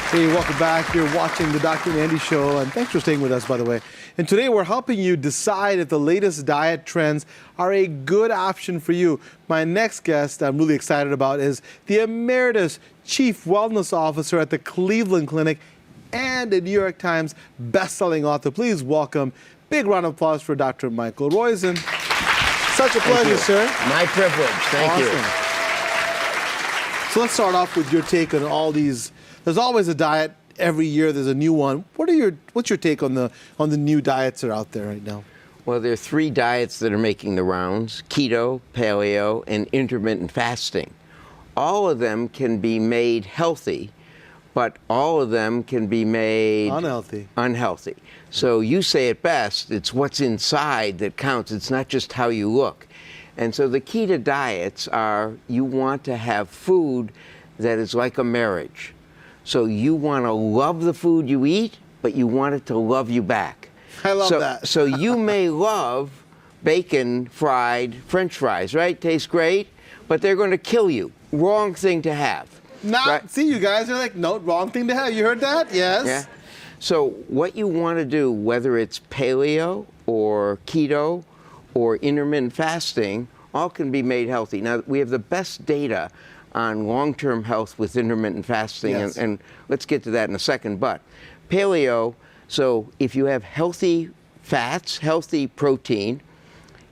Hey, welcome back. You're watching the Dr. Nandi Show, and thanks for staying with us, by the way. And today we're helping you decide if the latest diet trends are a good option for you. My next guest I'm really excited about is the Emeritus Chief Wellness Officer at the Cleveland Clinic and a New York Times best-selling author. Please welcome, big round of applause for Dr. Michael Roizen. Such a pleasure, sir. My privilege. Thank you. So let's start off with your take on all these. There's always a diet. Every year there's a new one. What's your take on the new diets that are out there right now? Well, there are three diets that are making the rounds: keto, paleo, and intermittent fasting. All of them can be made healthy, but all of them can be made unhealthy. So you say it best, it's what's inside that counts. It's not just how you look. And so the key to diets are, you want to have food that is like a marriage. So you want to love the food you eat, but you want it to love you back. I love that. So you may love bacon fried French fries, right? Tastes great, but they're going to kill you. Wrong thing to have. Right? See, you guys are like, no, wrong thing to have. You heard that? Yes. Yeah. So what you want to do, whether it's paleo or keto or intermittent fasting, all can be made healthy. Now, we have the best data on long-term health with intermittent fasting, yes. and let's get to that in a second. But paleo, so if you have healthy fats, healthy protein,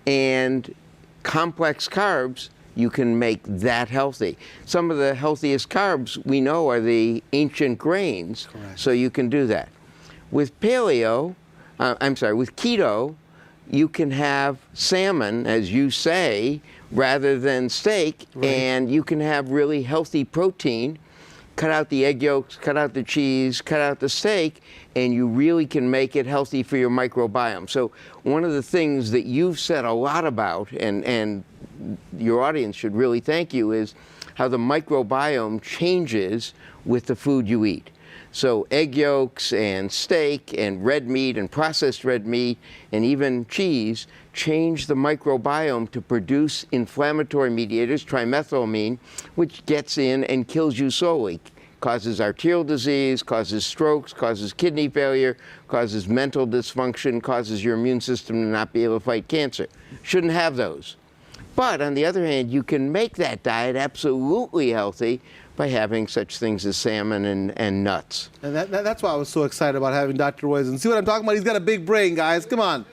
and complex carbs, you can make that healthy. Some of the healthiest carbs we know are the ancient grains. Correct. So you can do that. With paleo, with keto, you can have salmon, as you say, rather than steak, right. And you can have really healthy protein. Cut out the egg yolks, cut out the cheese, cut out the steak, and you really can make it healthy for your microbiome. So one of the things that you've said a lot about, and your audience should really thank you, is how the microbiome changes with the food you eat. So egg yolks and steak and red meat and processed red meat and even cheese change the microbiome to produce inflammatory mediators, trimethylamine, which gets in and kills you slowly. Causes arterial disease, causes strokes, causes kidney failure, causes mental dysfunction, causes your immune system to not be able to fight cancer. Shouldn't have those. But on the other hand, you can make that diet absolutely healthy by having such things as salmon and nuts. And that's why I was so excited about having Dr. Roizen. See what I'm talking about? He's got a big brain, guys. Come on.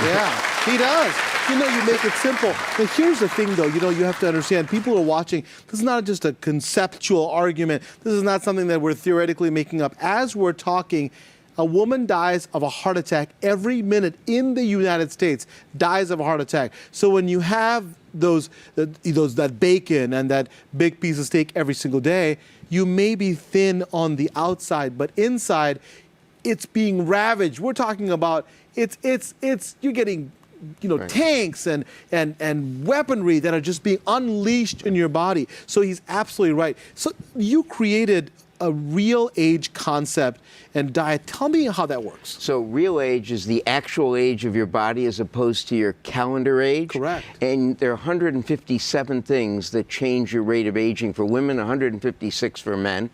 Yeah, he does. You know, you make it simple. But here's the thing, though. You know, you have to understand, people are watching. This is not just a conceptual argument. This is not something that we're theoretically making up. As we're talking, a woman dies of a heart attack every minute in the United States, dies of a heart attack. So when you have that bacon and that big piece of steak every single day, you may be thin on the outside, but inside, it's being ravaged. We're talking about you're getting, right. Tanks and weaponry that are just being unleashed in your body. So he's absolutely right. So you created a RealAge concept and diet. Tell me how that works. So RealAge is the actual age of your body as opposed to your calendar age. Correct. And there are 157 things that change your rate of aging for women, 156 for men.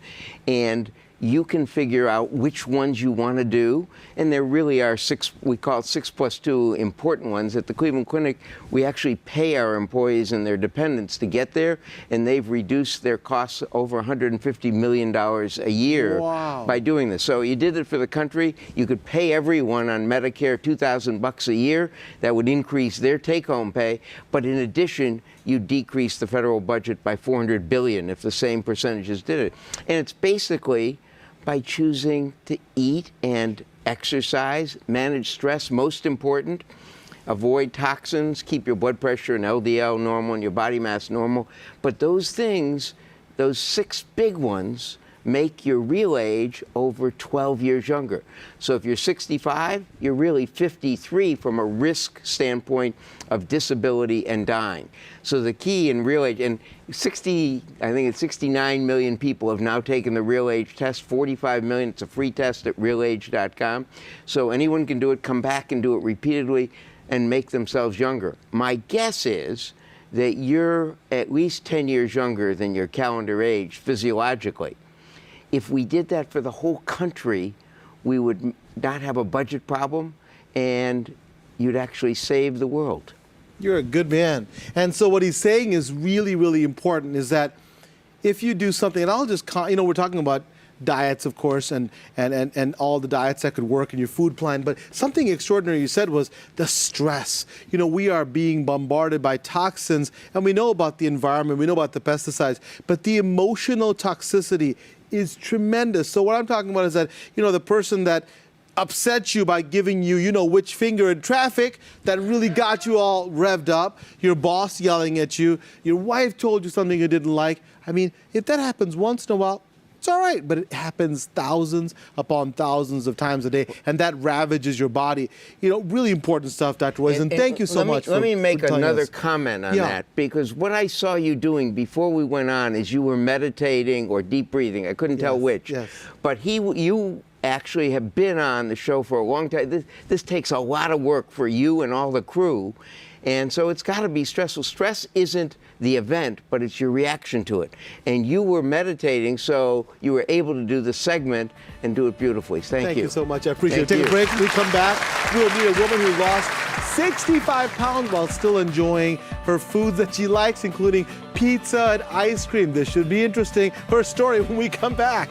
And you can figure out which ones you want to do. And there really are we call it 6+2 important ones. At the Cleveland Clinic, we actually pay our employees and their dependents to get there, and they've reduced their costs over $150 million a year by doing this. So you did it for the country. You could pay everyone on Medicare $2,000 a year. That would increase their take-home pay. But in addition, you decrease the federal budget by $400 billion if the same percentages did it. And it's basically by choosing to eat and exercise, manage stress, most important, avoid toxins, keep your blood pressure and LDL normal and your body mass normal. But those things, those 6 big ones, make your real age over 12 years younger. So if you're 65, you're really 53 from a risk standpoint of disability and dying. So the key in RealAge, and I think it's 69 million people have now taken the RealAge test, 45 million, it's a free test at realage.com. So anyone can do it, come back and do it repeatedly and make themselves younger. My guess is that you're at least 10 years younger than your calendar age physiologically. if we did that for the whole country, we would not have a budget problem, and you'd actually save the world. You're a good man. And so what he's saying is really, really important, is that if you do something, and I'll just, we're talking about diets, of course, and all the diets that could work in your food plan. But something extraordinary you said was the stress. We are being bombarded by toxins, and we know about the environment, we know about the pesticides, but the emotional toxicity is tremendous. So what I'm talking about is that, the person that upset you by giving you, which finger in traffic, that really got you all revved up, your boss yelling at you, your wife told you something you didn't like. I mean, if that happens once in a while, it's all right, but it happens thousands upon thousands of times a day, and that ravages your body. Really important stuff, Dr. Roizen. Thank you so much. Let me make another comment on Yeah. that, because what I saw you doing before we went on is you were meditating or deep breathing. I couldn't tell which. Yes. But you actually have been on the show for a long time. This takes a lot of work for you and all the crew. And so it's got to be stressful. Stress isn't the event, but it's your reaction to it. And you were meditating, so you were able to do the segment and do it beautifully. Thank you. Thank you so much. I appreciate it. Thank Take a break. We come back. We'll meet a woman who lost 65 pounds while still enjoying her foods that she likes, including pizza and ice cream. This should be interesting. Her story when we come back.